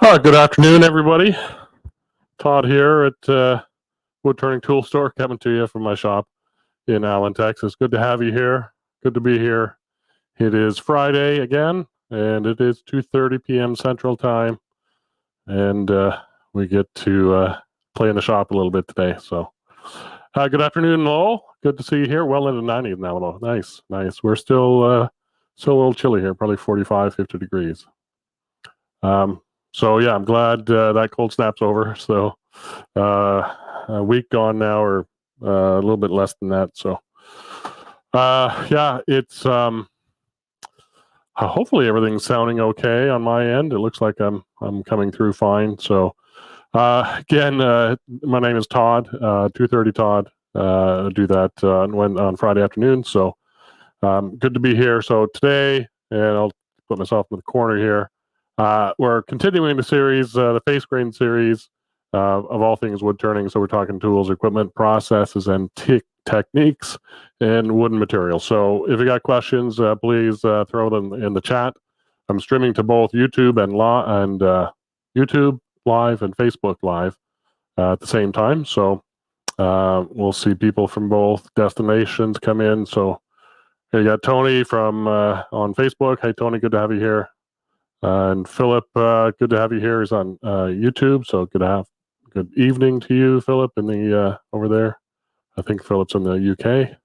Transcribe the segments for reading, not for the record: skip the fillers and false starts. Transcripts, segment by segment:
Good afternoon, everybody. Todd here at Woodturning Tool Store, coming to you from my shop in Allen, Texas. Good to have you here. Good to be here. It is Friday again, and it is 2:30 p.m. Central Time, and we get to play in the shop a little bit today. So, good afternoon, Lowell. Good to see you here. Well into 90 now, though. Nice, nice. We're still a little chilly here, probably 45, 50 degrees. So yeah, I'm glad that cold snap's over. So a week gone now, or a little bit less than that. So yeah, it's hopefully everything's sounding okay on my end. It looks like I'm coming through fine. So again, my name is Todd. 2:30 Todd. I do that on Friday afternoon. So good to be here. So today, and I'll put myself in the corner here. We're continuing the series, the face grain series of all things wood turning. So we're talking tools, equipment, processes, and techniques in wooden materials. So if you got questions, please throw them in the chat. I'm streaming to both YouTube and YouTube Live and Facebook Live at the same time. So we'll see people from both destinations come in. So here you got Tony from on Facebook. Hey, Tony, good to have you here. And Philip, good to have you here. He's on YouTube, so good evening to you, Philip, in the over there. I think Philip's in the UK.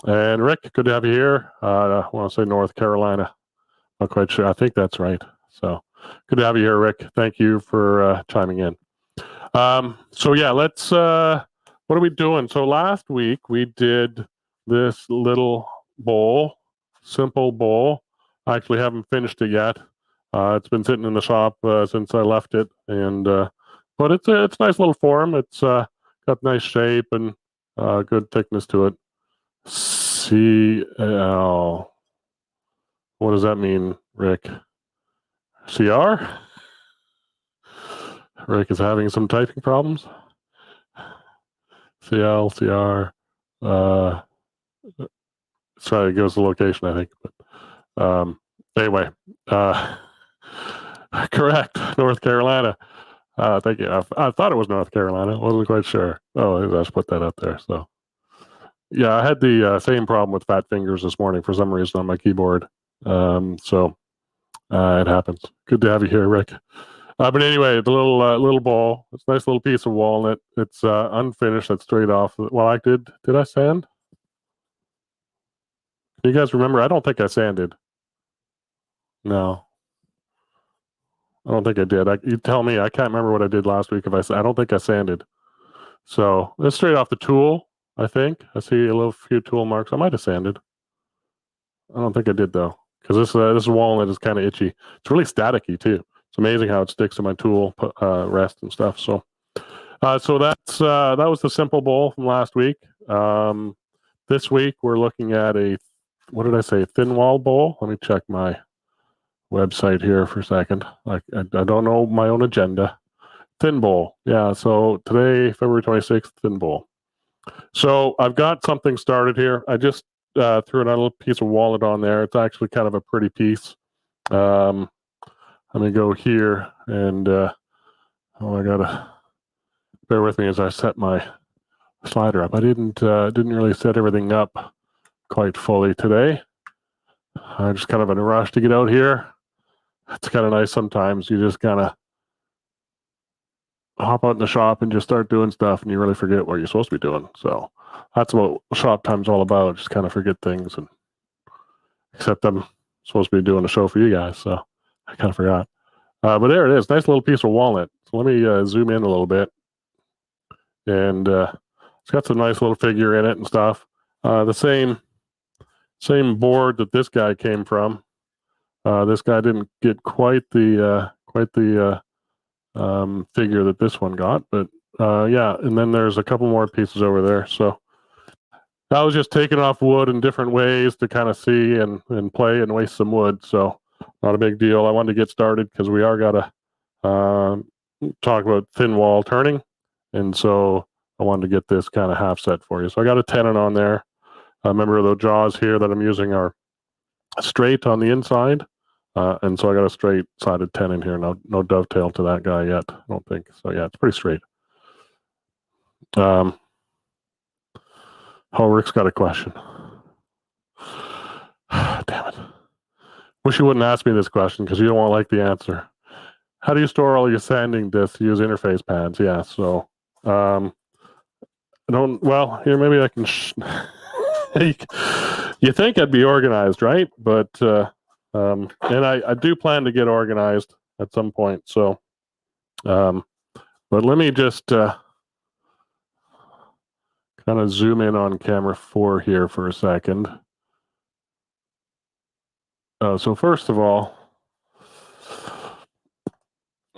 And Rick, good to have you here. I want to say North Carolina. Not quite sure. I think that's right. So good to have you here, Rick. Thank you for chiming in. So yeah, let's. What are we doing? So last week we did this little bowl, simple bowl. I actually haven't finished it yet. It's been sitting in the shop since I left it, and but it's a nice little form. It's got nice shape and good thickness to it. CL. What does that mean, Rick? CR? Rick is having some typing problems. CL, CR. Sorry, it gives the location, I think. But anyway, correct, North Carolina. Thank you. I thought it was North Carolina. I wasn't quite sure. Oh, I just put that up there. So, yeah, I had the same problem with fat fingers this morning for some reason on my keyboard. So it happens. Good to have you here, Rick. But anyway, the little ball. It's a nice little piece of walnut. It's unfinished. That's straight off. Well, did I sand? You guys remember? I don't think I sanded. No, I don't think I did. You tell me. I can't remember what I did last week. I don't think I sanded. So it's straight off the tool. I think I see a few tool marks. I might have sanded. I don't think I did though, because this walnut is kind of itchy. It's really staticky too. It's amazing how it sticks to my tool rest and stuff. So, so that was the simple bowl from last week. This week we're looking at what did I say? Thin wall bowl. Let me check my website here for a second. I don't know my own agenda. Thin bowl. Yeah. So today, February 26th, thin bowl. So I've got something started here. I just threw another little piece of walnut on there. It's actually kind of a pretty piece. Let me go here and I gotta bear with me as I set my slider up. I didn't really set everything up quite fully today. I'm just kind of in a rush to get out here. It's kind of nice sometimes. You just kind of hop out in the shop and just start doing stuff, and you really forget what you're supposed to be doing. So that's what shop time's all about. Just kind of forget things, and except I'm supposed to be doing a show for you guys, so I kind of forgot. But there it is, nice little piece of walnut. So let me zoom in a little bit, and it's got some nice little figure in it and stuff. The same board that this guy came from. This guy didn't get quite the figure that this one got, but yeah. And then there's a couple more pieces over there. So I was just taking off wood in different ways to kind of see and play and waste some wood. So not a big deal. I wanted to get started because we are got to talk about thin wall turning, and so I wanted to get this kind of half set for you. So I got a tenon on there. Remember the jaws here that I'm using are straight on the inside. And so I got a straight sided 10 in here. No dovetail to that guy yet, I don't think. So yeah, it's pretty straight. Oh, Rick's got a question. Damn it. Wish you wouldn't ask me this question because you don't want to like the answer. How do you store all your sanding discs? Use interface pads. Yeah, so I don't, well, here, maybe I can, you think I'd be organized, right? But, and I do plan to get organized at some point. So, but let me just kind of zoom in on camera 4 here for a second. So first of all,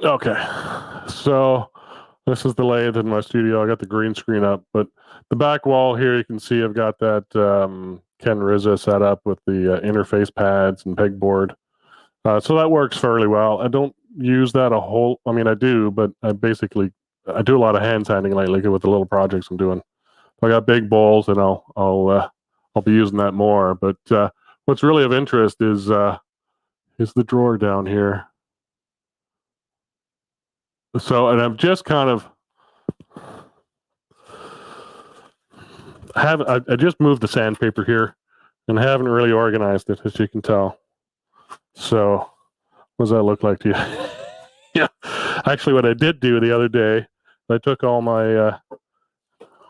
okay, so this is the lathe in my studio. I got the green screen up, but the back wall here, you can see I've got that Ken Rizza set up with the interface pads and pegboard. So that works fairly well. I don't use that a whole, I mean, I do, but I do a lot of hand sanding lately with the little projects I'm doing. I got big bowls, and I'll be using that more. But what's really of interest is the drawer down here. So, and I've just kind of I just moved the sandpaper here, and I haven't really organized it, as you can tell. So, what does that look like to you? Yeah, actually, what I did do the other day, I took all my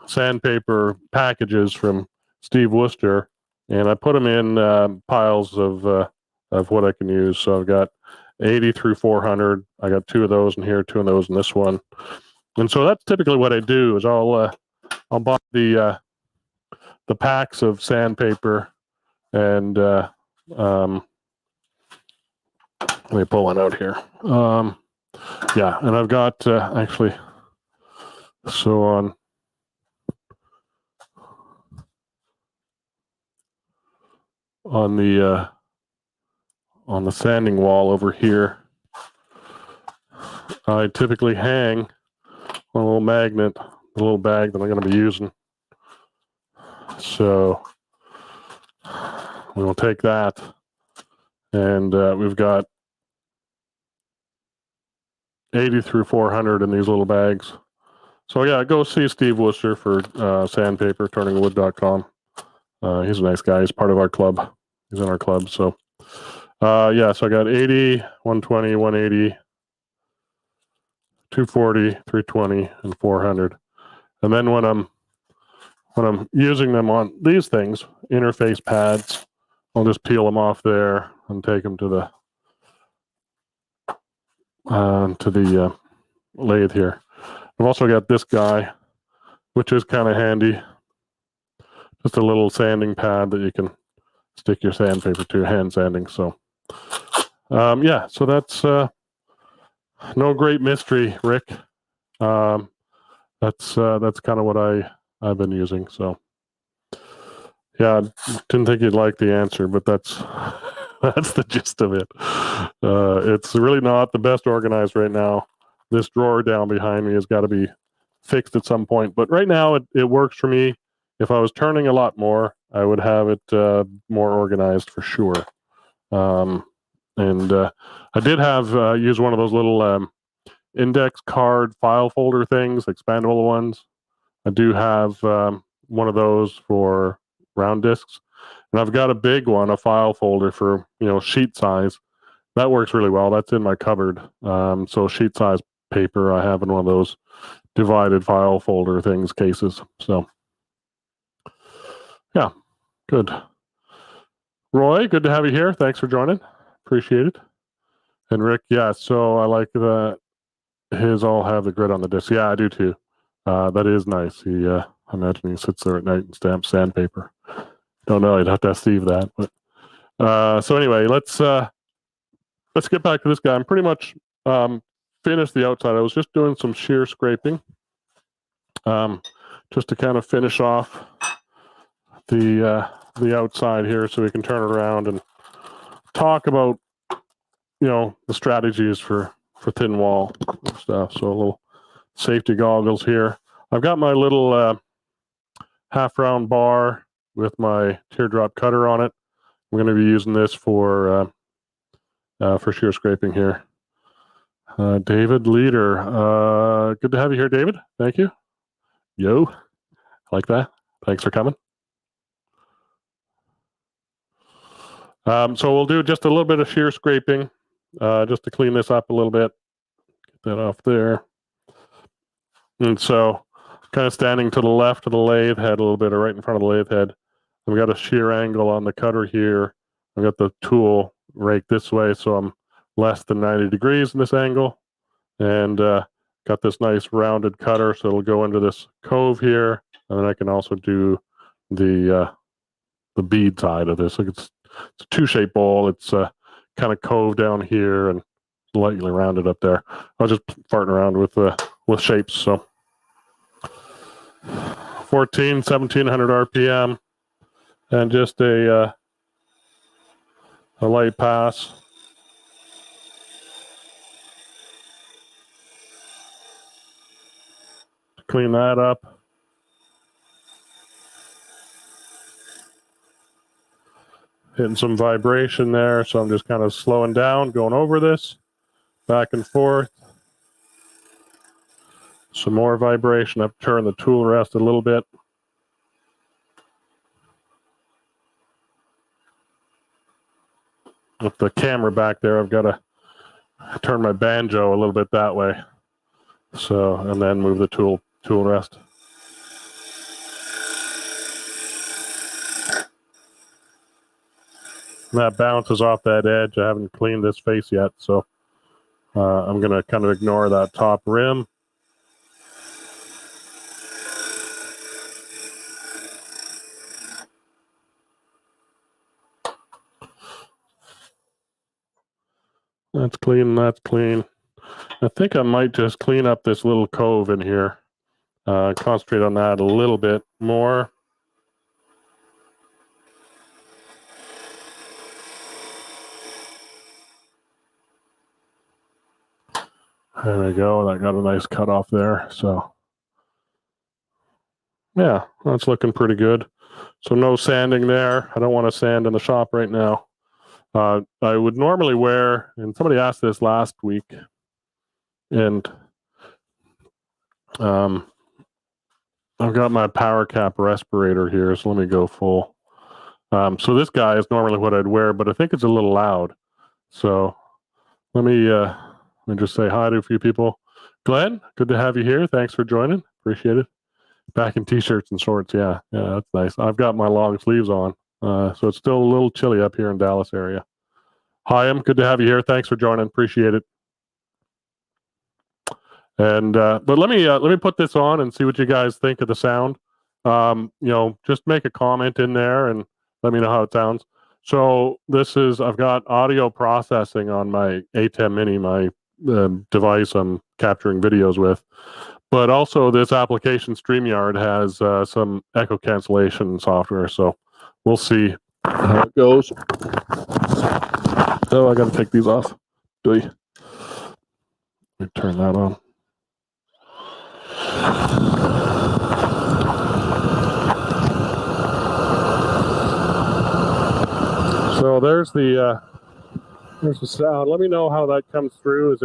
sandpaper packages from Steve Wooster, and I put them in piles of what I can use. So I've got 80 through 400. I got 2 of those in here, 2 of those in this one. And so that's typically what I do is I'll buy the packs of sandpaper, and let me pull one out here. Yeah, and I've got actually, so on the sanding wall over here, I typically hang a little magnet, a little bag that I'm going to be using. So we will take that, and we've got 80 through 400 in these little bags. So yeah, go see Steve Wooster for sandpaper, turningwood.com. He's a nice guy. He's part of our club. He's in our club. So yeah, so I got 80, 120, 180, 240, 320, and 400. And then when I'm using them on these things, interface pads, I'll just peel them off there and take them to the lathe here. I've also got this guy, which is kind of handy. Just a little sanding pad that you can stick your sandpaper to, hand sanding. So yeah, so that's no great mystery, Rick. That's kind of what I've been using. So yeah, didn't think you'd like the answer, but that's the gist of it. It's really not the best organized right now. This drawer down behind me has got to be fixed at some point, but right now it works for me. If I was turning a lot more, I would have it more organized for sure. And I did have use one of those little index card file folder things, expandable ones. I do have one of those for round discs, and I've got a big one, a file folder for sheet size. That works really well. That's in my cupboard. So sheet size paper I have in one of those divided file folder things, cases. So yeah, good. Roy, good to have you here. Thanks for joining. Appreciate it. And Rick, yeah, so I like that his all have the grid on the disc. Yeah, I do too. That is nice. I imagine he sits there at night and stamps sandpaper. Don't know. I'd have to ask Steve that. But so anyway, let's get back to this guy. I'm pretty much finished the outside. I was just doing some shear scraping, just to kind of finish off the outside here, so we can turn it around and talk about the strategies for thin wall stuff. So a little safety goggles here. I've got my little half round bar with my teardrop cutter on it. I'm going to be using this for for shear scraping here. David Leader, good to have you here, David. Thank you. Yo, like that. Thanks for coming. So we'll do just a little bit of shear scraping, just to clean this up a little bit. Get that off there. And so, kind of standing to the left of the lathe head, a little bit, or right in front of the lathe head. We've got a shear angle on the cutter here. I've got the tool raked this way, so I'm less than 90 degrees in this angle. And got this nice rounded cutter, so it'll go into this cove here. And then I can also do the bead side of this. It's a two-shaped bowl. It's kind of cove down here and lightly rounded up there. I was just farting around with shapes. So 1700 RPM, and just a light pass. Clean that up. Hitting some vibration there, so I'm just kind of slowing down, going over this, back and forth. Some more vibration. I've turned the tool rest a little bit. With the camera back there, I've got to turn my banjo a little bit that way. So, and then move the tool rest. And that bounces off that edge. I haven't cleaned this face yet, so I'm going to kind of ignore that top rim. That's clean, that's clean. I think I might just clean up this little cove in here. Concentrate on that a little bit more. There we go. That got a nice cut off there. So, yeah, that's looking pretty good. So no sanding there. I don't want to sand in the shop right now. I would normally wear, and somebody asked this last week, and I've got my power cap respirator here, so let me go full. So this guy is normally what I'd wear, but I think it's a little loud. So let me just say hi to a few people. Glenn, good to have you here. Thanks for joining. Appreciate it. Back in t-shirts and shorts. Yeah, that's nice. I've got my long sleeves on. So it's still a little chilly up here in Dallas area. Hi, good to have you here. Thanks for joining. Appreciate it. And but let me put this on and see what you guys think of the sound. Just make a comment in there and let me know how it sounds. So this is, I've got audio processing on my A10 Mini, my device I'm capturing videos with. But also this application StreamYard has some echo cancellation software. So we'll see how it goes. Oh, I got to take these off. Let me turn that on. So there's the sound. Let me know how that comes through.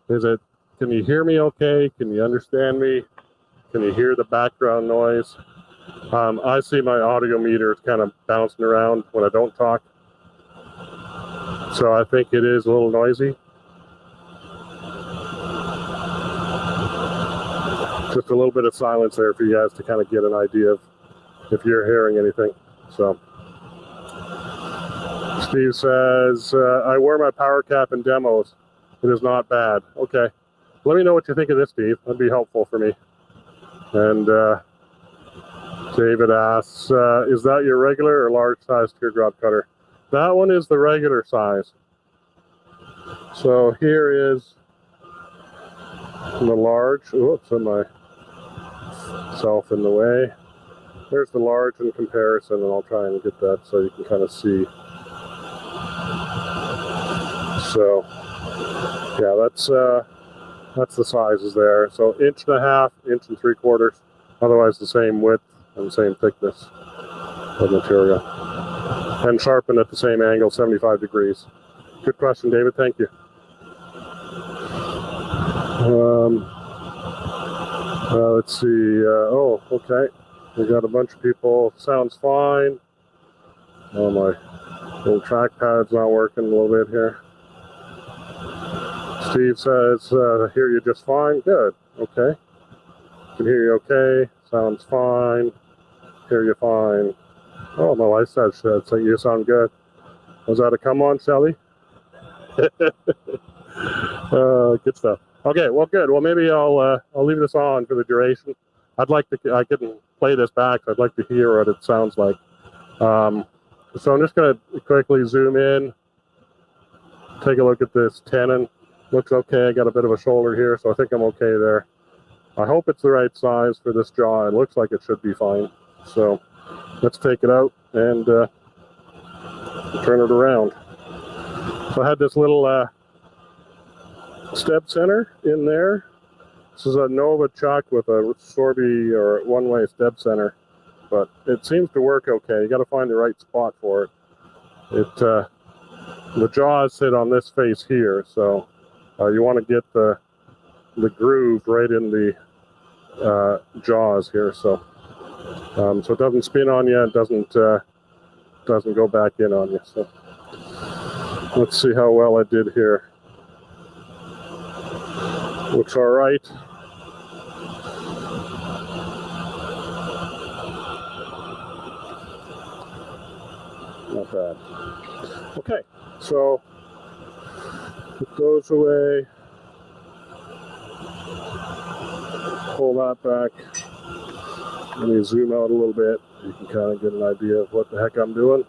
Can you hear me okay? Can you understand me? Can you hear the background noise? I see my audio meter kind of bouncing around when I don't talk. So I think it is a little noisy. Just a little bit of silence there for you guys to kind of get an idea of if you're hearing anything. So Steve says, I wear my power cap in demos. It is not bad. Okay. Let me know what you think of this, Steve. That'd be helpful for me. And David asks, is that your regular or large size teardrop cutter? That one is the regular size. So here is the large. Oops, I put myself in the way. There's the large in comparison, and I'll try and get that so you can kind of see. So, yeah, that's the sizes there. So 1.5 inches, 1.75 inches. Otherwise the same width and same thickness of material. And sharpened at the same angle, 75 degrees. Good question, David. Thank you. Let's see. Oh, okay. We got a bunch of people. Sounds fine. Oh, my little trackpad's not working a little bit here. Steve says, hear you just fine. Good. Okay. Can hear you okay. Sounds fine. Hear you fine. Oh, my wife says so you sound good. Was that a come on, Shelly? Good stuff. Okay, well, good. Well, maybe I'll leave this on for the duration. I can play this back. I'd like to hear what it sounds like. So I'm just going to quickly zoom in, take a look at this tenon. Looks okay. I got a bit of a shoulder here, so I think I'm okay there. I hope it's the right size for this jaw. It looks like it should be fine. So let's take it out and turn it around. So I had this little step center in there. This is a Nova chuck with a Sorby or one-way step center, but it seems to work okay. You got to find the right spot for it. The jaws sit on this face here, so you want to get the groove right in the jaws here, so it doesn't spin on you. It doesn't go back in on you. So let's see how well I did here. Looks all right. Not bad. Okay, so it goes away. Pull that back. Let me zoom out a little bit. You can kind of get an idea of what the heck I'm doing.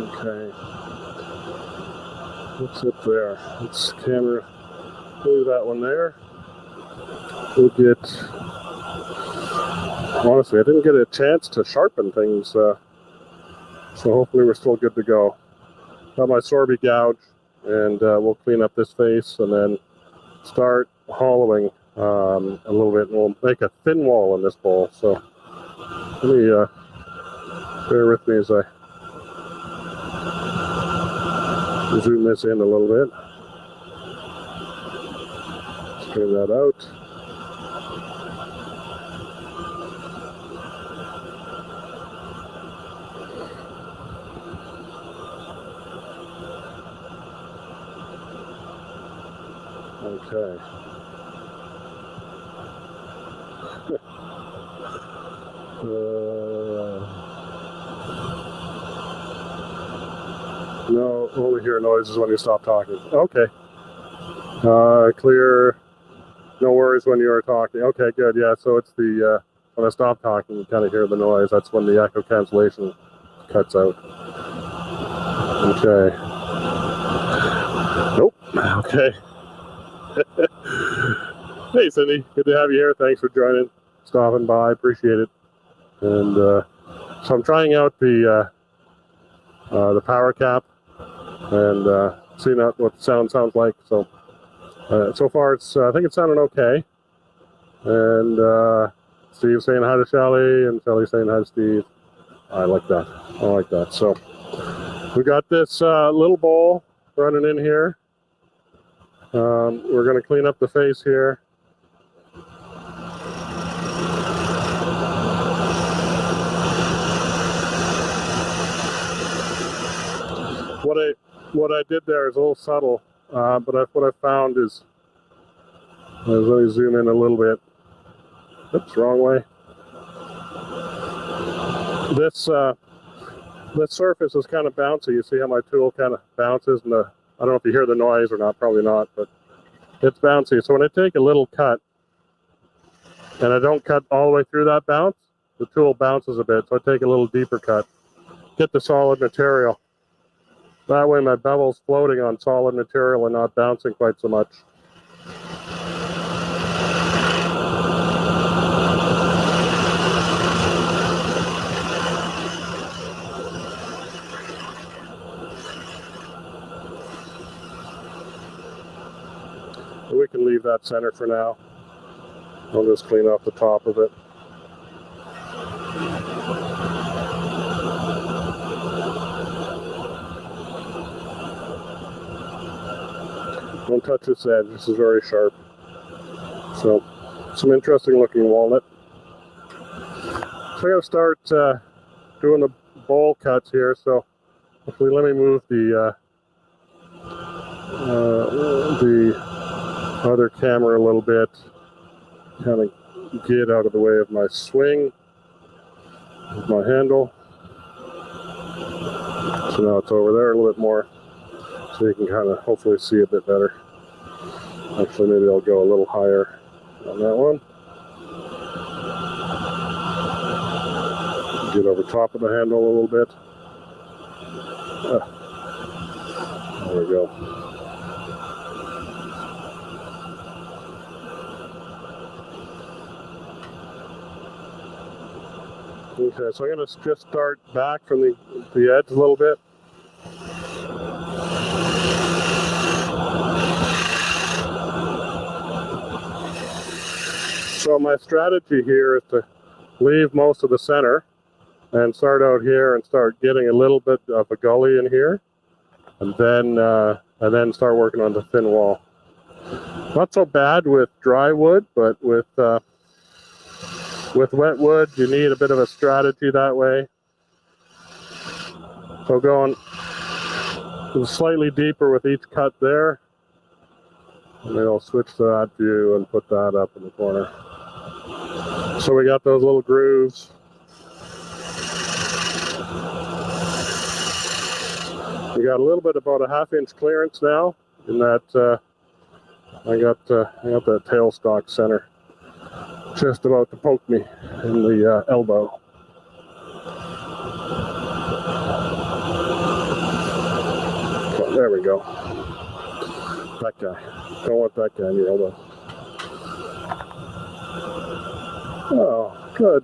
Okay. What's it there? Let's camera. Leave that one there. We'll get. Honestly, I didn't get a chance to sharpen things, so hopefully we're still good to go. Got my Sorby gouge, and we'll clean up this face and then start hollowing a little bit, and we'll make a thin wall in this bowl. So let me bear with me as I zoom this in a little bit. Straighten that out. Okay. No, only hear noises when you stop talking. Okay. Clear. No worries when you are talking. Okay, good. Yeah, so it's the when I stop talking, you kind of hear the noise. That's when the echo cancellation cuts out. Okay. Nope. Okay. Hey, Cindy. Good to have you here. Thanks for joining, stopping by. Appreciate it. And so I'm trying out the power cap and seeing out what the sound sounds like. So so far, I think it's sounding okay. And Steve saying hi to Shelly, and Shelly saying hi to Steve. I like that. I like that. So we got this little bowl running in here. We're going to clean up the face here. What I did there is a little subtle, but what I found is, let me zoom in a little bit. Oops, wrong way. This surface is kind of bouncy. You see how my tool kind of bounces, and I don't know if you hear the noise or not, probably not, but it's bouncy. So when I take a little cut, and I don't cut all the way through that bounce, the tool bounces a bit. So I take a little deeper cut, get the solid material. That way my bevel's floating on solid material and not bouncing quite so much. We can leave that center for now. I'll just clean off the top of it. Don't touch this edge, this is very sharp. So, some interesting looking walnut. So I'm going to start doing the bowl cuts here. So hopefully, let me move the other camera a little bit, kind of get out of the way of my swing, with my handle. So now it's over there a little bit more, so you can kind of hopefully see a bit better. Actually, maybe I'll go a little higher on that one. Get over top of the handle a little bit. There we go. Okay, so I'm going to just start back from the edge a little bit. So my strategy here is to leave most of the center and start out here and start getting a little bit of a gully in here, and then start working on the thin wall. Not so bad with dry wood, but with wet wood, you need a bit of a strategy that way. So going slightly deeper with each cut there, and then I'll switch to that view and put that up in the corner. So we got those little grooves. We got a little bit, about a ½ inch clearance now in that. I got that tailstock center just about to poke me in the elbow. So there we go. That guy. Don't want that guy in your elbow. Oh, good.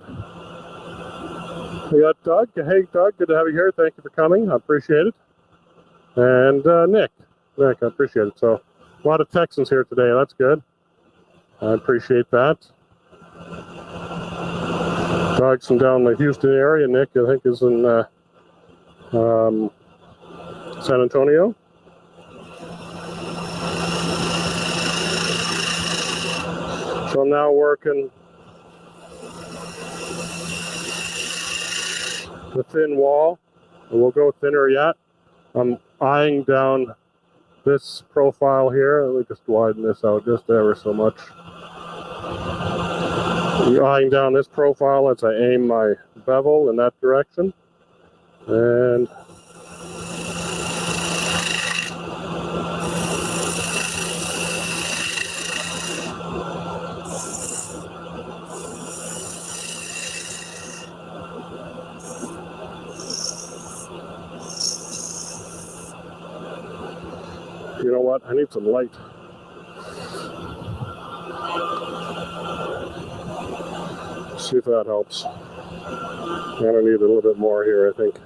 We got Doug. Hey, Doug, good to have you here. Thank you for coming. I appreciate it. And Nick, I appreciate it. So a lot of Texans here today. That's good. I appreciate that. Doug's from down the Houston area. Nick, I think, is in San Antonio. So I'm now working the thin wall, and we'll go thinner yet. I'm eyeing down this profile here. Let me just widen this out just ever so much. I'm eyeing down this profile as I aim my bevel in that direction. And you know what? I need some light. See if that helps. I'm gonna need a little bit more here, I think.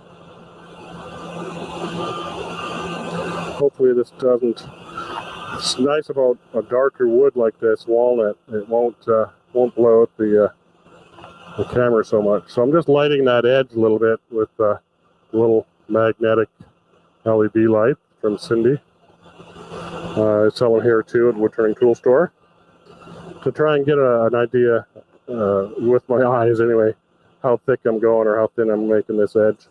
Hopefully this doesn't. It's nice about a darker wood like this, walnut. It won't blow out the camera so much. So I'm just lighting that edge a little bit with a little magnetic LED light from Cindy. I sell them here too at Woodturning Tool Store, to try and get an idea with my eyes anyway, how thick I'm going or how thin I'm making this edge.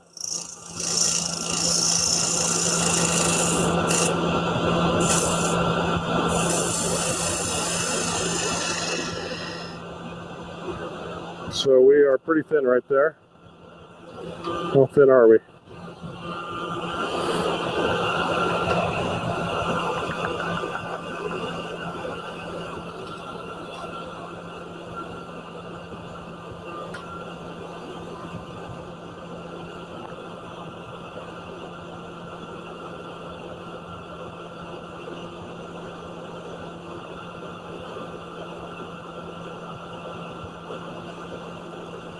So we are pretty thin right there. How thin are we?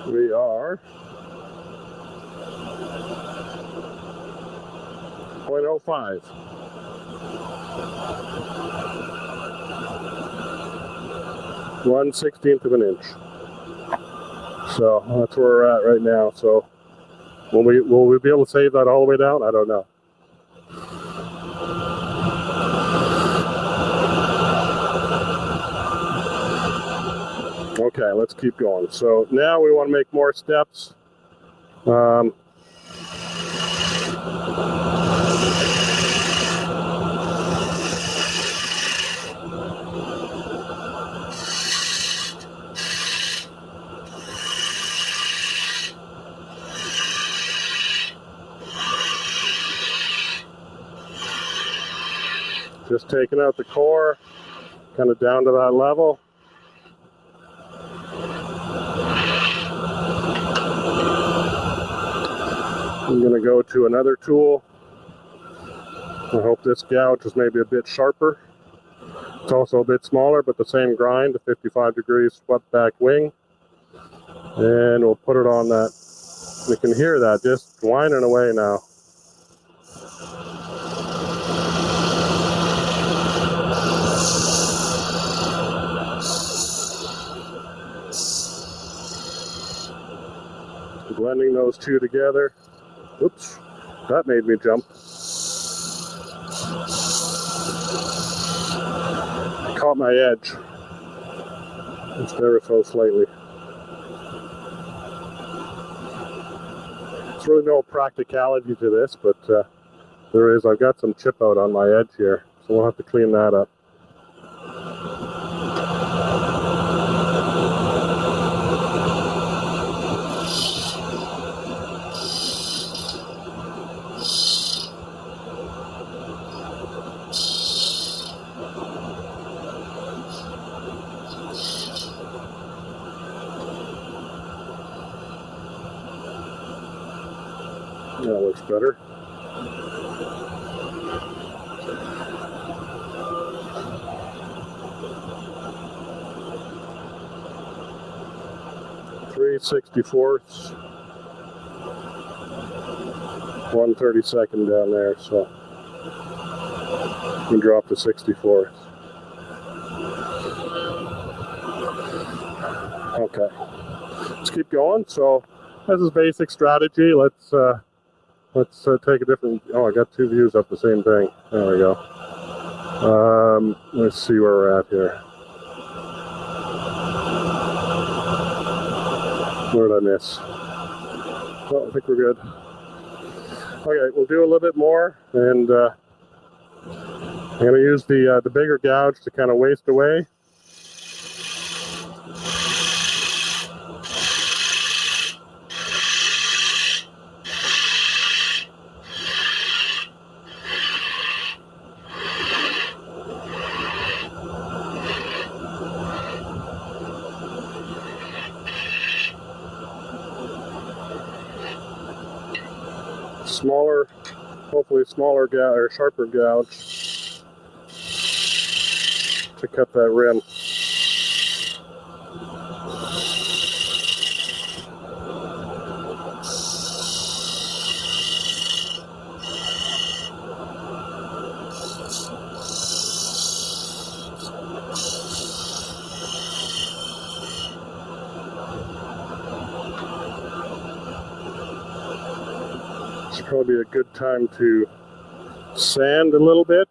We are 0.05. 1/16 of an inch. So that's where we're at right now. So will we be able to save that all the way down? I don't know. Okay, let's keep going. So now we want to make more steps. Just taking out the core, kind of down to that level. I'm going to go to another tool. I hope this gouge is maybe a bit sharper. It's also a bit smaller, but the same grind, a 55 degrees swept back wing. And we'll put it on that. You can hear that just whining away now. Blending those two together. Oops, that made me jump. I caught my edge. Just ever so slightly. There's really no practicality to this, but there is. I've got some chip out on my edge here, so we'll have to clean that up. That looks better. Three 64ths, 1/32 down there, so we drop to 64ths. Okay, let's keep going. So this is basic strategy. Let's take a different. Oh, I got two views up the same thing. There we go. Let's see where we're at here. Where did I miss? Oh, I think we're good. Okay, we'll do a little bit more, and I'm going to use the bigger gouge to kind of waste away. Smaller, hopefully smaller gouge or sharper gouge to cut that rim. It's probably a good time to sand a little bit.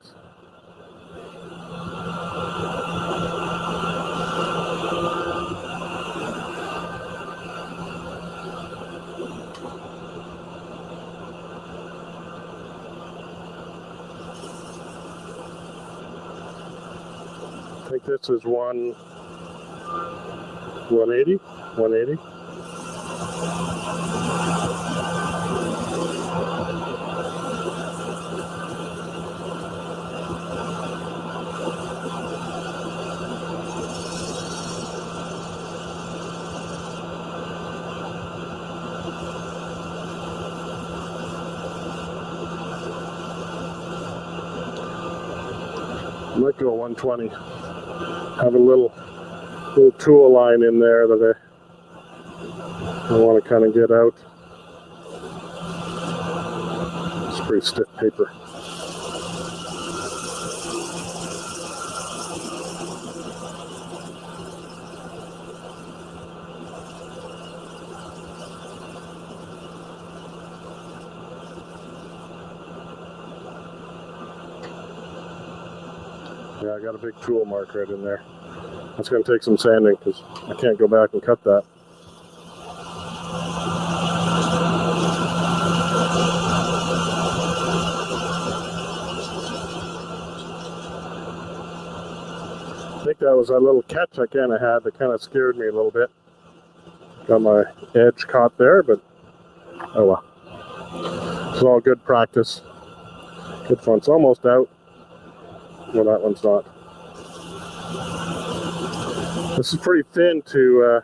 I think this is 180. I might go 120. Have a little tool line in there that I want to kind of get out. It's pretty stiff paper. Yeah, I got a big tool mark right in there. That's going to take some sanding because I can't go back and cut that. I think that was a little catch I kind of had that kind of scared me a little bit. Got my edge caught there, but oh well. It's all good practice. Good fun. It's almost out. Well, that one's not. This is pretty thin to,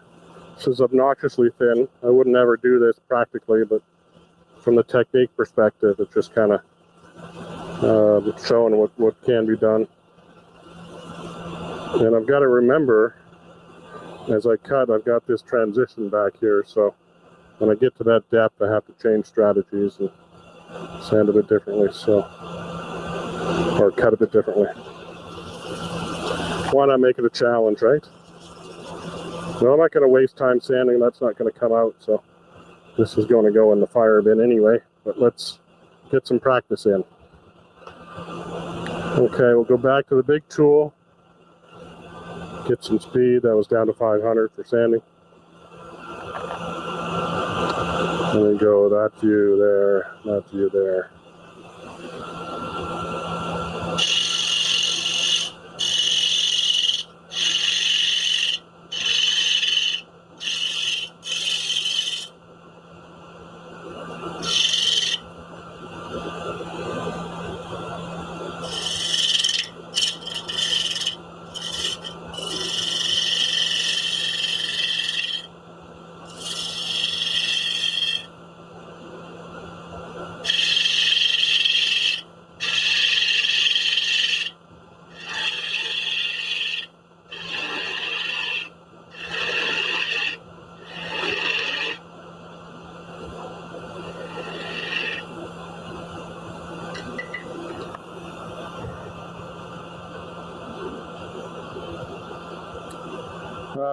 this is obnoxiously thin. I wouldn't ever do this practically, but from the technique perspective, it's just kind of showing what can be done. And I've got to remember, as I cut, I've got this transition back here, so when I get to that depth, I have to change strategies and sand a bit differently, so, or cut a bit differently. Why not make it a challenge, right? No, I'm not going to waste time sanding. That's not going to come out, so this is going to go in the fire bin anyway, but let's get some practice in. Okay, we'll go back to the big tool, get some speed. That was down to 500 for sanding. And then go that view there, that view there.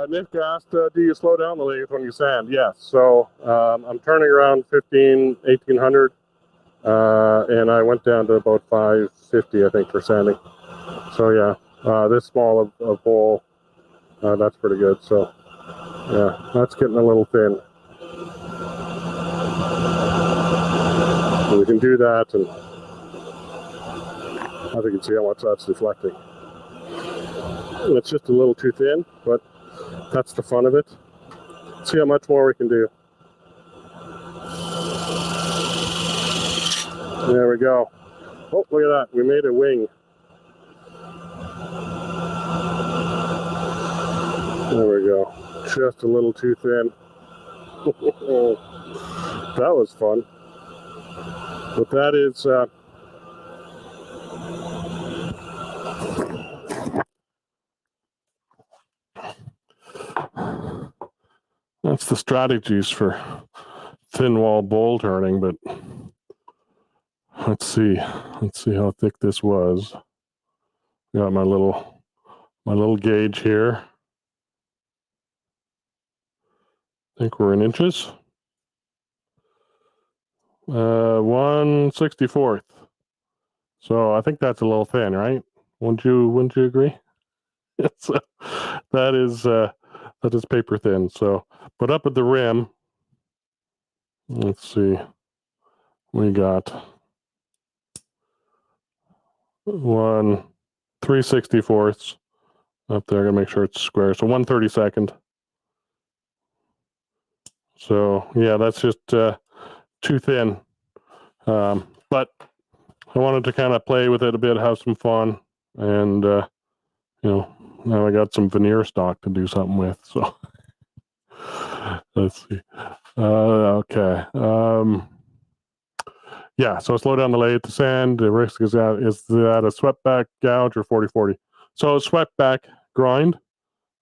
Nick asked, do you slow down the lathe when you sand? Yes. So I'm turning around 1800, and I went down to about 550, I think, for sanding. So yeah, this small of bowl, that's pretty good. So yeah, that's getting a little thin. And we can do that, and as you can see how much that's deflecting. And it's just a little too thin, but that's the fun of it. See how much more we can do. There we go. Oh, look at that. We made a wing. There we go. Just a little too thin. That was fun. But that is... that's the strategies for thin wall bowl turning, but let's see how thick this was. Got my little gauge here. I think we're in inches. 1/64. So I think that's a little thin, right? Wouldn't you agree? So that is paper thin. So, but up at the rim, let's see, we got 3/64 up there. Gotta make sure it's square. So 1/32. So yeah, that's just too thin. But I wanted to kind of play with it a bit, have some fun, and now I got some veneer stock to do something with. So let's see. Okay. Yeah, so slow down the lathe to sand. The risk is that a swept back gouge or 40/40. So swept back grind.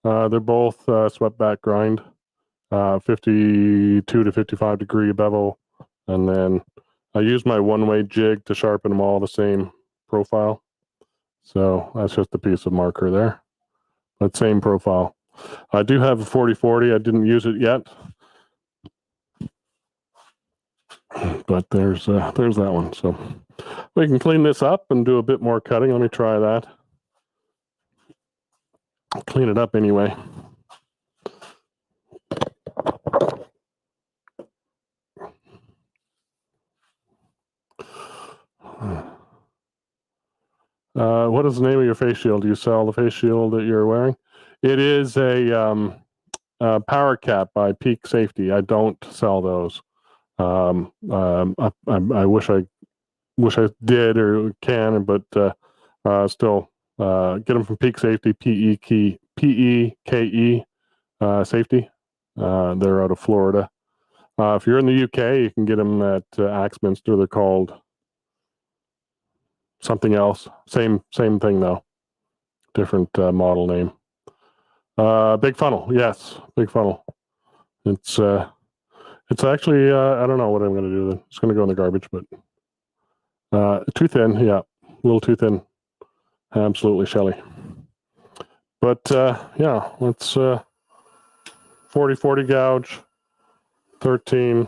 They're both swept back grind. 52 to 55 degree bevel, and then I use my one-way jig to sharpen them all the same profile. So that's just a piece of marker there, but same profile. I do have a 40/40. I didn't use it yet, but there's that one. So we can clean this up and do a bit more cutting. Let me try that. I'll clean it up anyway. What is the name of your face shield? Do you sell the face shield that you're wearing? It is a power cap by Peak Safety. I don't sell those. I wish I did or can, but still get them from Peak Safety. PEKE Safety. They're out of Florida. If you're in the UK, you can get them at Axminster. They're called something else. Same thing though. Different model name. Big funnel. Yes, big funnel. It's actually I don't know what I'm going to do with it. It's going to go in the garbage, but too thin. Yeah, a little too thin. Absolutely, Shelley. But yeah, let's 40/40 gouge, 13.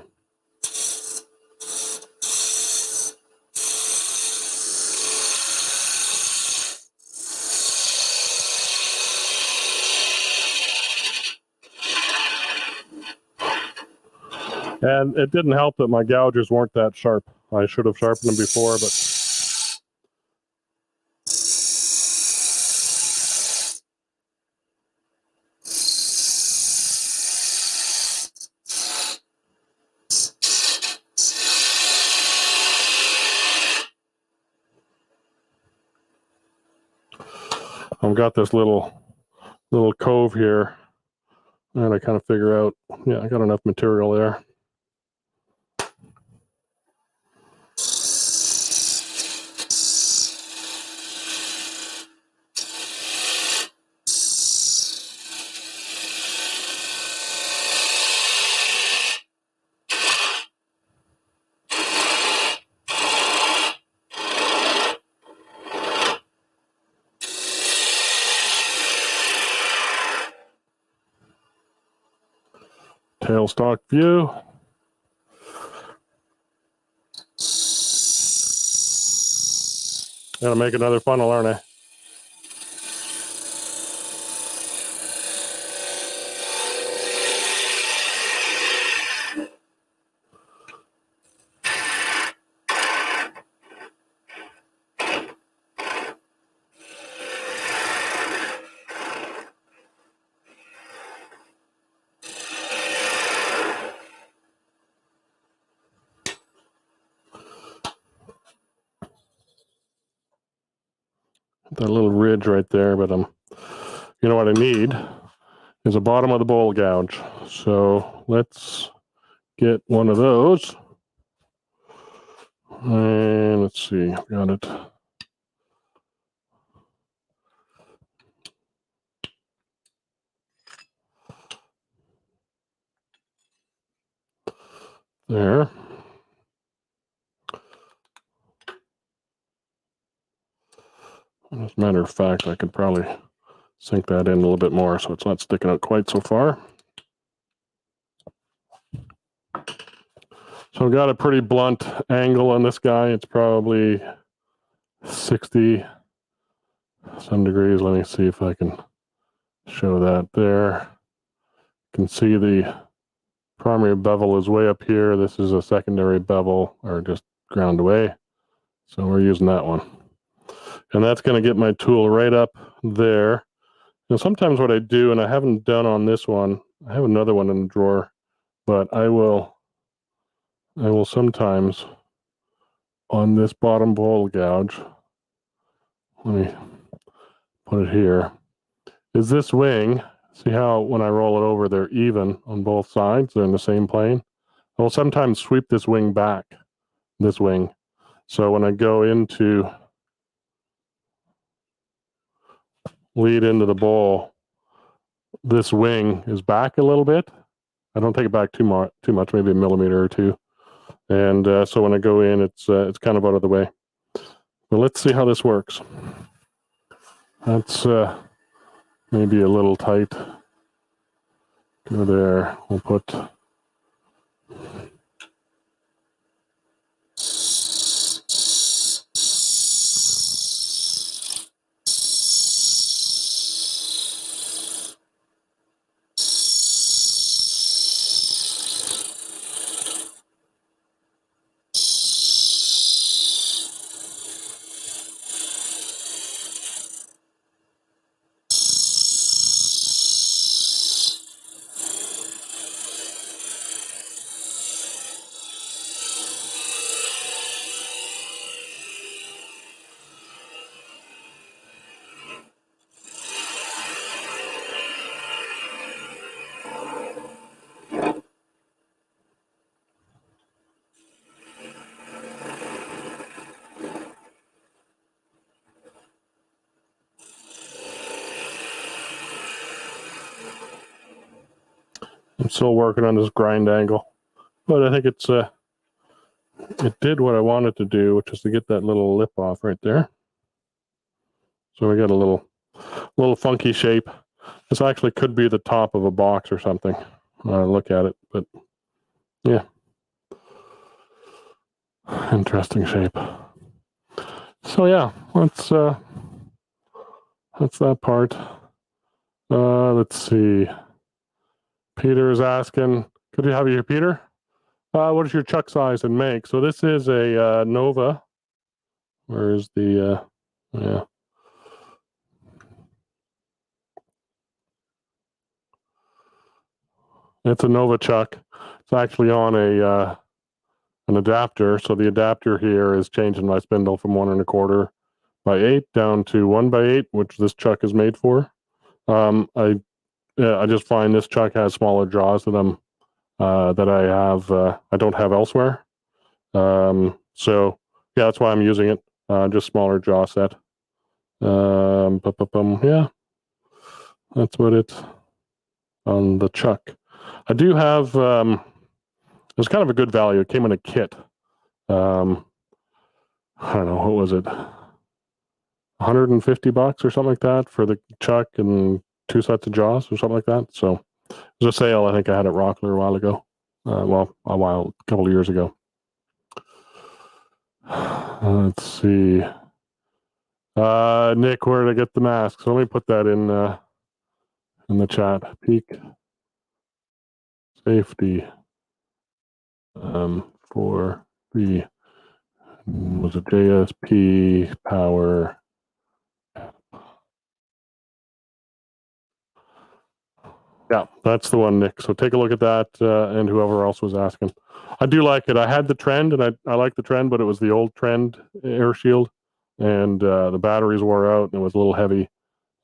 And it didn't help that my gouges weren't that sharp. I should have sharpened them before, but I've got this little cove here, and I kind of figure out, yeah, I got enough material there. Tailstock view. Gotta make another funnel, aren't I? That little ridge right there, but you know what I need is a bottom of the bowl gouge. So let's get one of those. And let's see, got it. There. As a matter of fact, I could probably sink that in a little bit more so it's not sticking out quite so far. So I've got a pretty blunt angle on this guy. It's probably 60 some degrees. Let me see if I can show that there. You can see the primary bevel is way up here. This is a secondary bevel, or just ground away. So we're using that one. And that's going to get my tool right up there. Now sometimes what I do, and I haven't done on this one, I have another one in the drawer, but I will sometimes on this bottom bowl gouge, let me put it here, is this wing, see how when I roll it over, they're even on both sides, they're in the same plane? I will sometimes sweep this wing back, this wing. So when I go into, lead into the bowl, this wing is back a little bit. I don't take it back too much, maybe a millimeter or two. And so when I go in, it's kind of out of the way. But let's see how this works. That's maybe a little tight. Go there. We'll put still working on this grind angle, but I think it did what I wanted to do, which is to get that little lip off right there. So we got a little funky shape. This actually could be the top of a box or something. Look at it, but yeah, interesting shape. So yeah, that's that part. Let's see. Peter is asking, could you have your Peter? What is your chuck size and make? So this is a Nova. Where is the yeah? It's a Nova chuck. It's actually on an adapter. So the adapter here is changing my spindle from 1 1/4 by 8 down to 1 by 8, which this chuck is made for. I just find this chuck has smaller jaws that I don't have elsewhere. So yeah, that's why I'm using it. Just smaller jaw set. Yeah, that's what it's on the chuck. I do have. It was kind of a good value. It came in a kit. I don't know, what was it? $150 or something like that for the chuck and 2 sets of jaws or something like that. So it was a sale. I think I had at Rockler a while ago. A couple of years ago. Let's see. Nick, where did I get the mask? So let me put that in the chat. Peak safety for the was it JSP power. Yeah, that's the one, Nick. So take a look at that, and whoever else was asking. I do like it. I had the Trend, and I like the Trend, but it was the old Trend air shield, and the batteries wore out, and it was a little heavy.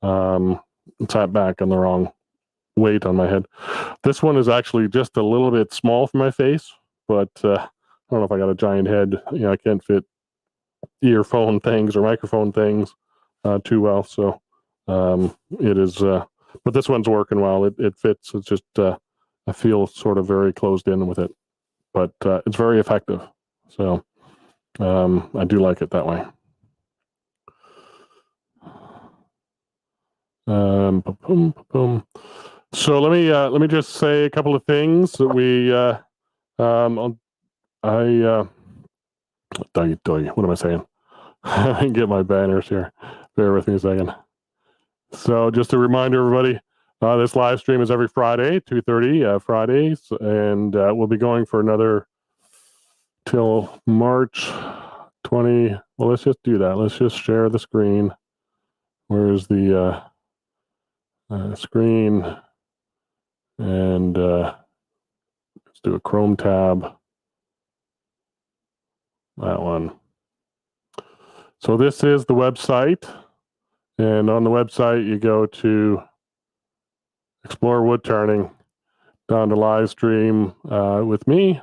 It sat back on the wrong weight on my head. This one is actually just a little bit small for my face, but I don't know if I got a giant head. You know, I can't fit earphone things or microphone things too well. So it is. But this one's working well. It fits. It's just I feel sort of very closed in with it, but it's very effective. So I do like it that way. So let me just say a couple of things that we what am I saying? I can get my banners here. Bear with me a second. So just a reminder, everybody, this live stream is every Friday, 2:30 Fridays, and we'll be going for another till March 20. Well, let's just do that. Let's just share the screen. Where's the screen? And let's do a Chrome tab. That one. So this is the website. And on the website, you go to Explore Woodturning, down to live stream with me.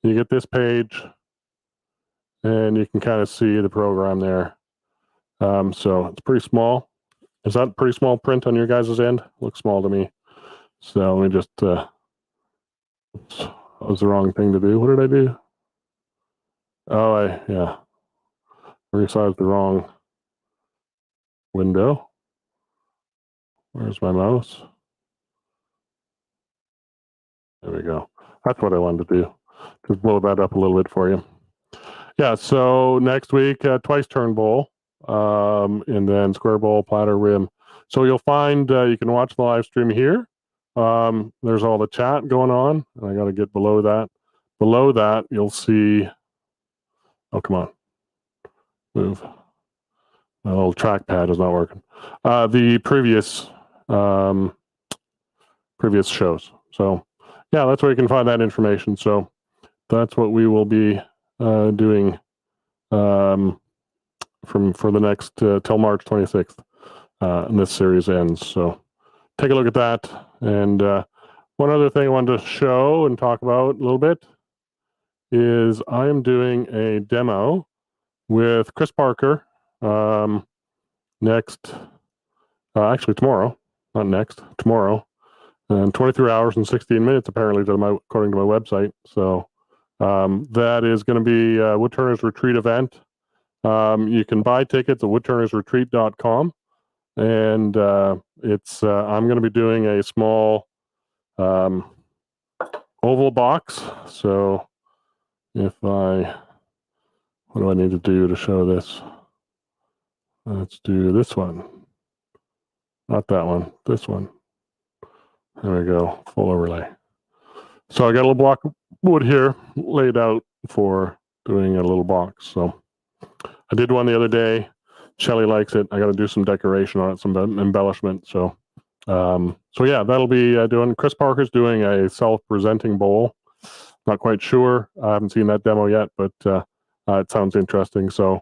You get this page, and you can kind of see the program there. So it's pretty small. Is that pretty small print on your guys' end? Looks small to me. So let me just, oops, that was the wrong thing to do. What did I do? Oh, yeah. Resized the wrong window. Where's my mouse? There we go. That's what I wanted to do. Just blow that up a little bit for you. Yeah, so next week, twice turn bowl, and then square bowl, platter, rim. So you'll find you can watch the live stream here. There's all the chat going on. And I got to get below that. Below that, you'll see. Oh, come on. Move. My little trackpad is not working. The previous shows. So yeah, that's where you can find that information. So that's what we will be doing for the next till March 26th, and this series ends. So take a look at that. And one other thing I wanted to show and talk about a little bit is I am doing a demo with Chris Parker next, actually tomorrow, not next, tomorrow and 23 hours and 16 minutes apparently according to my website. So that is going to be Woodturner's Retreat event. You can buy tickets at woodturnersretreat.com, and it's I'm going to be doing a small oval box. So what do I need to do to show this? Let's do this one. Not that one, this one. There we go, full overlay. So I got a little block of wood here laid out for doing a little box. So I did one the other day. Shelly likes it. I got to do some decoration on it, some embellishment. So yeah, that'll be doing. Chris Parker's doing a self-presenting bowl. Not quite sure. I haven't seen that demo yet, but it sounds interesting. So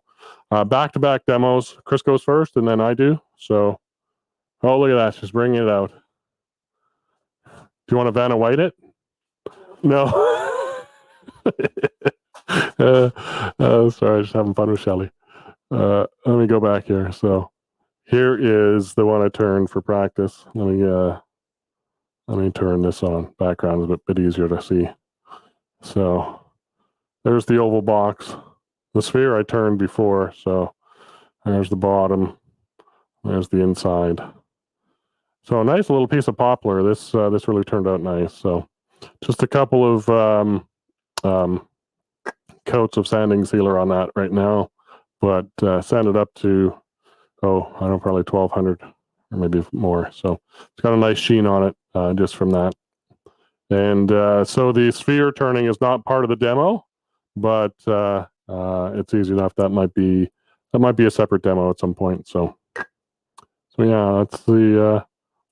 back-to-back demos. Chris goes first, and then I do. So, oh, look at that. She's bringing it out. Do you want to Vanna White it? No. Sorry, just having fun with Shelly. Let me go back here. So here is the one I turned for practice. Let me turn this on. Background is a bit easier to see. So there's the oval box. The sphere I turned before. So there's the bottom. There's the inside. So a nice little piece of poplar. This really turned out nice. So just a couple of coats of sanding sealer on that right now, but sanded up to probably 1200 or maybe more. So it's got a nice sheen on it just from that. And so the sphere turning is not part of the demo, but it's easy enough. That might be a separate demo at some point. So yeah, that's the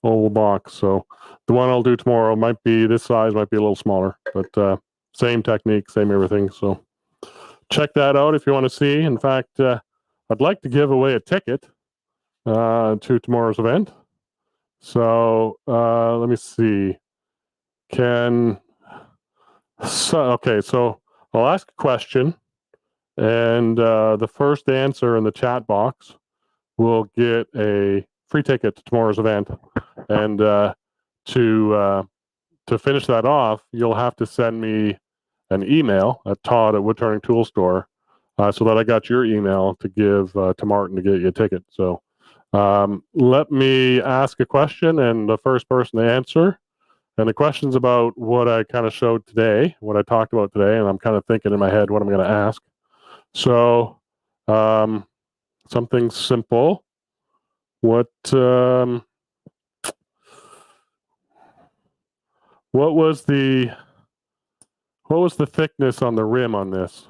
oval box. So the one I'll do tomorrow might be this size, might be a little smaller, but same technique, same everything. So check that out if you want to see. In fact, I'd like to give away a ticket to tomorrow's event. So let me see. So I'll ask a question, and the first answer in the chat box will get a free ticket to tomorrow's event. And to finish that off, you'll have to send me an email at Todd@Woodturning Tool Store, so that I got your email to give to Martin to get you a ticket. So let me ask a question, and the first person to answer. And the question's about what I kind of showed today, what I talked about today, and I'm kind of thinking in my head what I'm going to ask. So something simple. What was the thickness on the rim on this?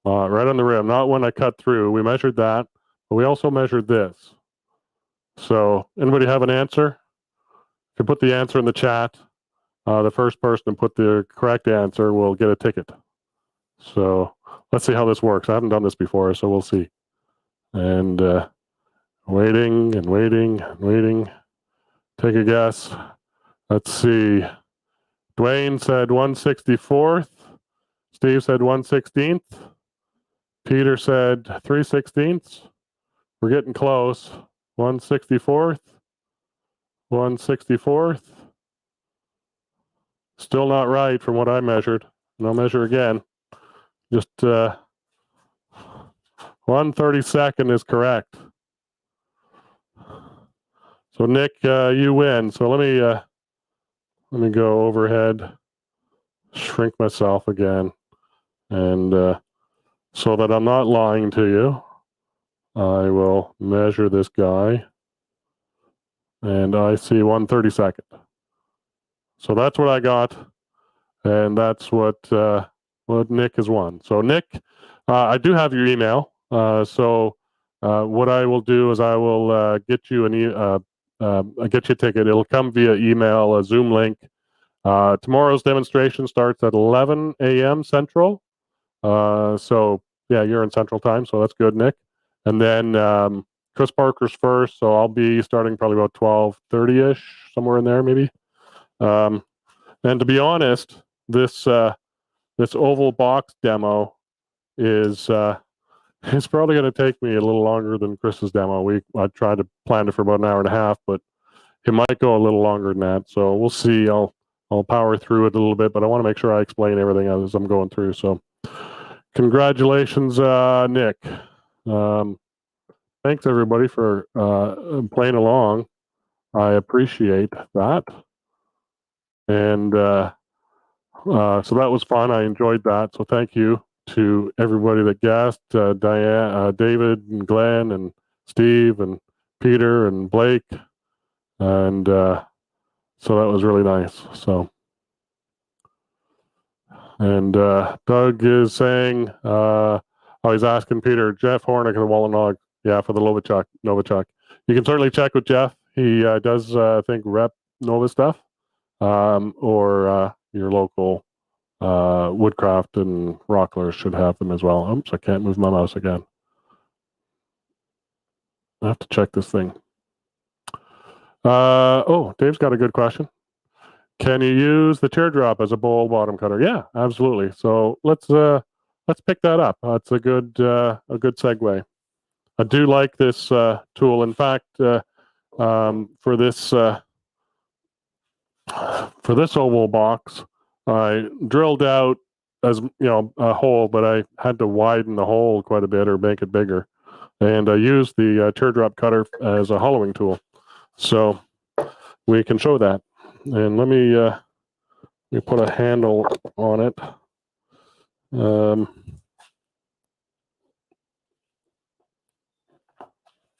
Right on the rim, not when I cut through. We measured that, but we also measured this. So anybody have an answer? If you put the answer in the chat, the first person to put the correct answer will get a ticket. So let's see how this works. I haven't done this before, so we'll see. And waiting and waiting and waiting. Take a guess. Let's see. Dwayne said 1/64. Steve said 1/16. Peter said 3/16. We're getting close. 1/64. 1/64. Still not right from what I measured. And I'll measure again. Just 1/32 is correct. So Nick, you win. So let me go overhead, shrink myself again, and so that I'm not lying to you, I will measure this guy, and I see 1/32. So that's what I got, and that's what Nick has won. So Nick, I do have your email. So what I will do is I will get you get you a ticket. It'll come via email, a Zoom link. Tomorrow's demonstration starts at 11 a.m. Central. So yeah, you're in Central Time, so that's good, Nick. And then Chris Parker's first, so I'll be starting probably about 12:30ish, somewhere in there, maybe. And to be honest, this oval box demo is it's probably going to take me a little longer than Chris's demo. I tried to plan it for about an hour and a half, but it might go a little longer than that. So we'll see. I'll power through it a little bit, but I want to make sure I explain everything as I'm going through. So congratulations, Nick. Thanks everybody for playing along. I appreciate that. And so that was fun. I enjoyed that. So thank you to everybody that guessed, Diane, David and Glenn and Steve and Peter and Blake. And so that was really nice. So, and Doug is saying, he's asking Peter, Jeff Hornick of the Wallanog. Yeah, for the Novichok. You can certainly check with Jeff. He does, I think, rep Nova stuff, or your local Woodcraft and Rockler should have them as well. Oops, I can't move my mouse again. I have to check this thing. Dave's got a good question. Can you use the teardrop as a bowl bottom cutter? Yeah, absolutely. So let's pick that up. That's a good segue. I do like this tool. In fact, for this oval box, I drilled out as a hole, but I had to widen the hole quite a bit or make it bigger, and I used the teardrop cutter as a hollowing tool. So we can show that, and let me put a handle on it.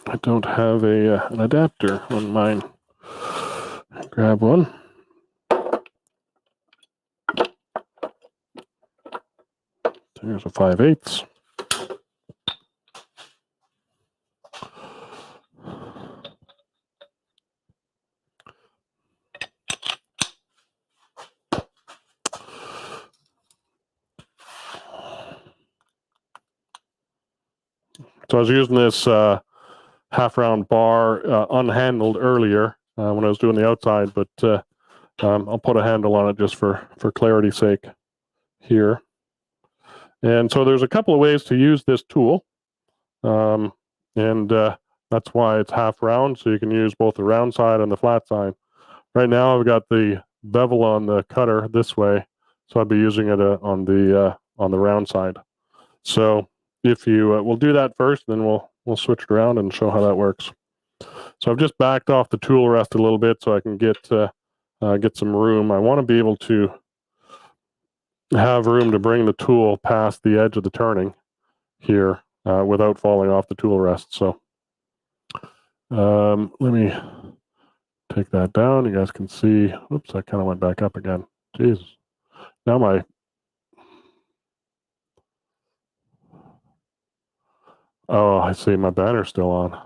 I don't have an adapter on mine. Grab one. Here's a 5/8. So I was using this half-round bar unhandled earlier when I was doing the outside, but I'll put a handle on it just for clarity's sake here. And so there's a couple of ways to use this tool, and that's why it's half-round, so you can use both the round side and the flat side. Right now I've got the bevel on the cutter this way, so I'll be using it on the round side. So if you we'll do that first, then we'll switch it around and show how that works. So I've just backed off the tool rest a little bit so I can get some room. I want to be able to have room to bring the tool past the edge of the turning here without falling off the tool rest. So let me take that down. You guys can see. Oops, I kind of went back up again. Jesus. Now I see my banner's still on.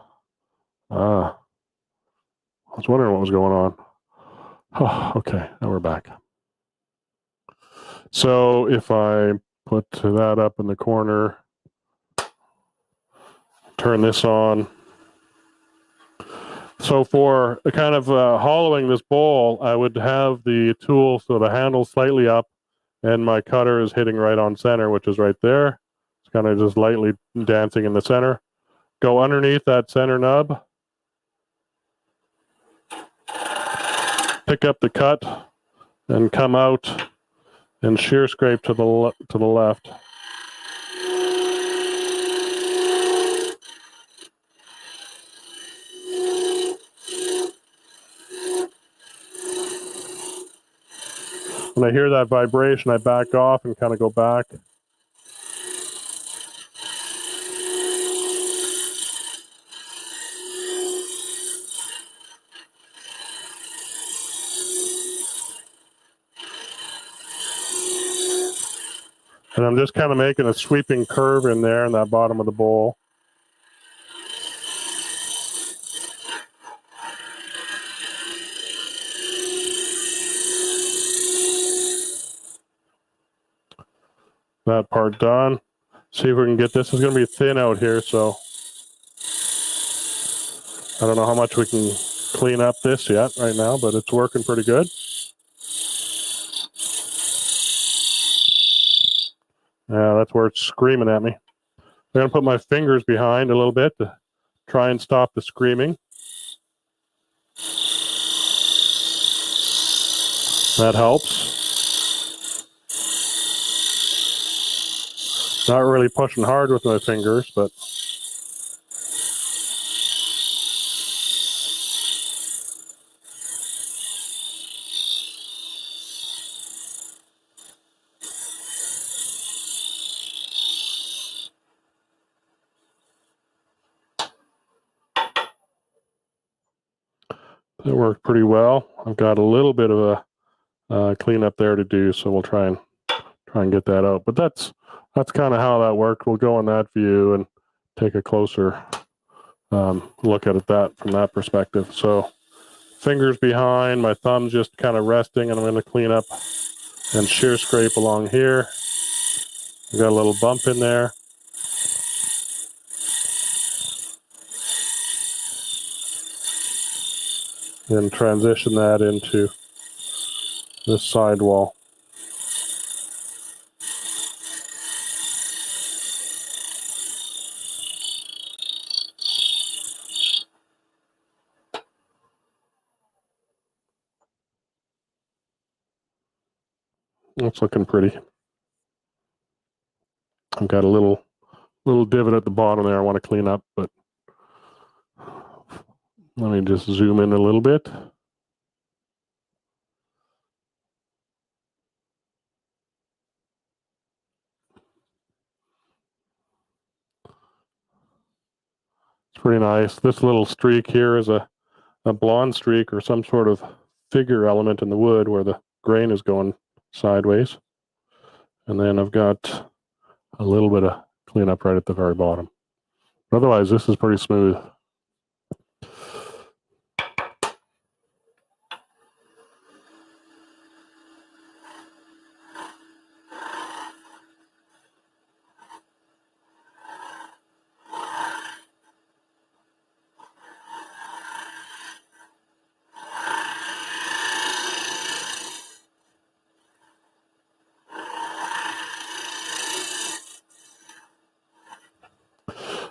I was wondering what was going on. Oh, okay, now we're back. So if I put that up in the corner, turn this on. So for kind of hollowing this bowl, I would have the tool so the handle's slightly up and my cutter is hitting right on center, which is right there. It's kind of just lightly dancing in the center. Go underneath that center nub. Pick up the cut and come out and shear scrape to the left. When I hear that vibration, I back off and kind of go back. And I'm just kind of making a sweeping curve in there in that bottom of the bowl. That part done. See if we can get this. It's going to be thin out here, so I don't know how much we can clean up this yet right now, but it's working pretty good. Yeah, that's where it's screaming at me. I'm going to put my fingers behind a little bit to try and stop the screaming. That helps. Not really pushing hard with my fingers, but it worked pretty well. I've got a little bit of a cleanup there to do, so we'll try and get that out. But that's kind of how that worked. We'll go on that view and take a closer look at it from that perspective. So fingers behind, my thumb just kind of resting, and I'm going to clean up and shear scrape along here. I got a little bump in there. And transition that into this sidewall. It's looking pretty. I've got a little divot at the bottom there I want to clean up, but let me just zoom in a little bit. It's pretty nice. This little streak here is a blonde streak or some sort of figure element in the wood where the grain is going sideways. And then I've got a little bit of cleanup right at the very bottom. Otherwise, this is pretty smooth.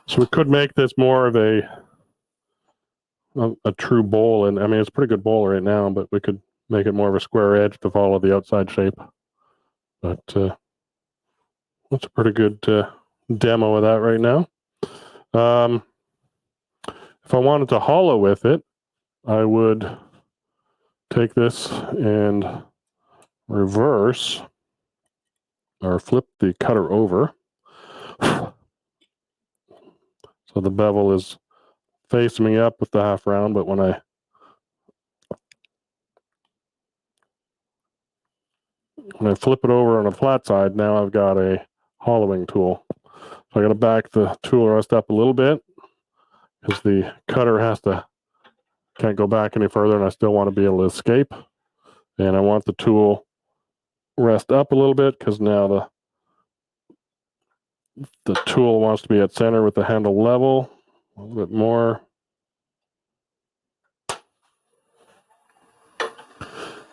So we could make this more of a true bowl, and I mean it's a pretty good bowl right now, but we could make it more of a square edge to follow the outside shape. But that's a pretty good demo of that right now. If I wanted to hollow with it, I would take this and reverse or flip the cutter over. So the bevel is facing me up with the half round, but when I flip it over on a flat side, now I've got a hollowing tool. So I got to back the tool rest up a little bit because the cutter can't go back any further, and I still want to be able to escape. And I want the tool rest up a little bit because now the tool wants to be at center with the handle level. A little bit more.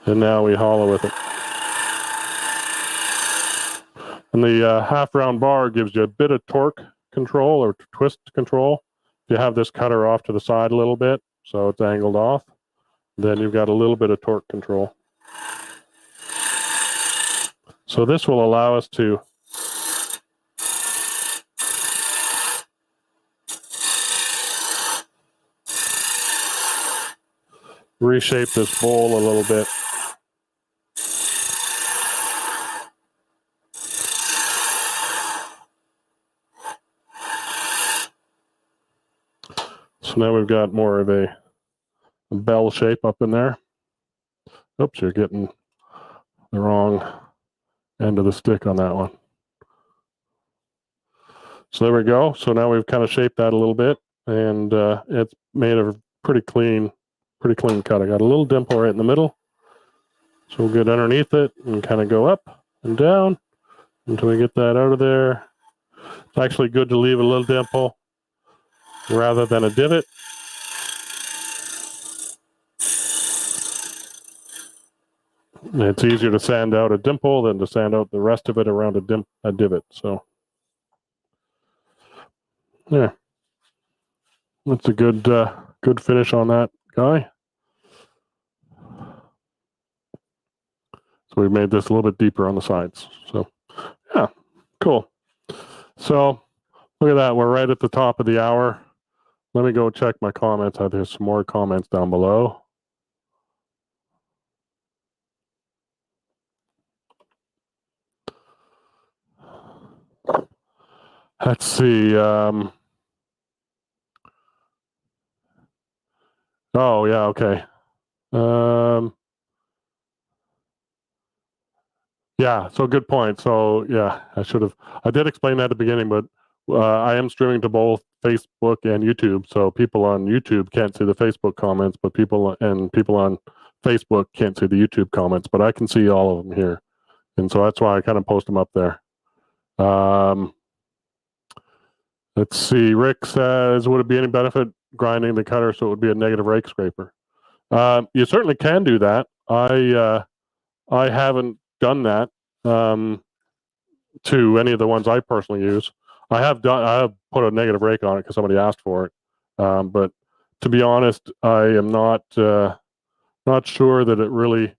And now we hollow with it. And the half round bar gives you a bit of torque control or twist control. If you have this cutter off to the side a little bit, so it's angled off, then you've got a little bit of torque control. So this will allow us to reshape this bowl a little bit. So now we've got more of a bell shape up in there. Oops, you're getting the wrong end of the stick on that one. So there we go. So now we've kind of shaped that a little bit, and it's made a pretty clean cut. I got a little dimple right in the middle. So we'll get underneath it and kind of go up and down until we get that out of there. It's actually good to leave a little dimple rather than a divot. It's easier to sand out a dimple than to sand out the rest of it around a divot. So yeah, that's a good finish on that guy. So we made this a little bit deeper on the sides. So yeah, cool. So look at that. We're right at the top of the hour. Let me go check my comments. There's some more comments down below. Let's see. Oh, yeah, okay. Yeah, so good point. So yeah, I did explain that at the beginning, but I am streaming to both Facebook and YouTube. So people on YouTube can't see the Facebook comments, but people on Facebook can't see the YouTube comments, but I can see all of them here. And so that's why I kind of post them up there. Let's see. Rick says, would it be any benefit grinding the cutter so it would be a negative rake scraper? You certainly can do that. I haven't done that to any of the ones I personally use. I have put a negative rake on it because somebody asked for it. But to be honest, I am not sure that it really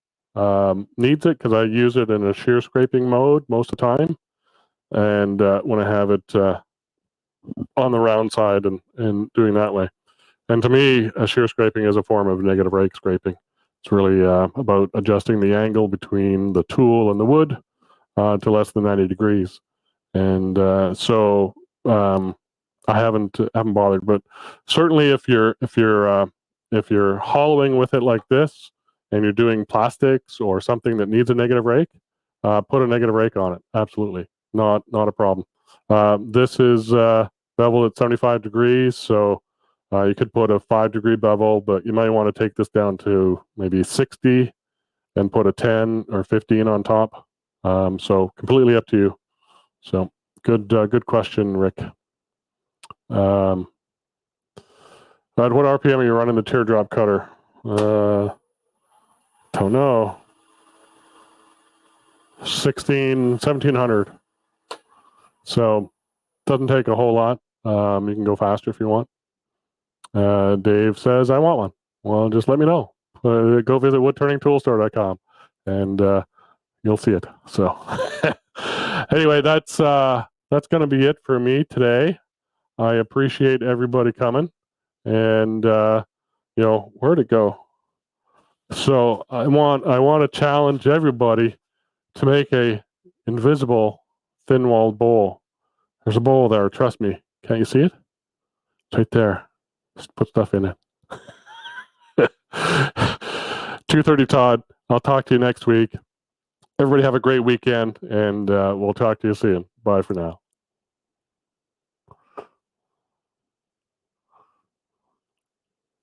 needs it because I use it in a shear scraping mode most of the time, and when I have it on the round side and doing that way. And to me, a shear scraping is a form of negative rake scraping. It's really about adjusting the angle between the tool and the wood to less than 90 degrees. And so I haven't bothered, but certainly if you're hollowing with it like this and you're doing plastics or something that needs a negative rake, put a negative rake on it. Absolutely, not a problem. This is beveled at 75 degrees, so you could put a 5-degree bevel, but you might want to take this down to maybe 60 and put a 10 or 15 on top. So completely up to you. So good question, Rick. At what RPM are you running the teardrop cutter? Don't know. 1700. So doesn't take a whole lot. You can go faster if you want. Dave says, I want one. Well, just let me know. Go visit woodturningtoolstore.com and you'll see it. So anyway, that's going to be it for me today. I appreciate everybody coming, and where'd it go? So I want to challenge everybody to make a invisible thin-walled bowl. There's a bowl there. Trust me. Can't you see it? It's right there. Just put stuff in it. 2:30 Todd. I'll talk to you next week. Everybody have a great weekend, and we'll talk to you soon. Bye for now.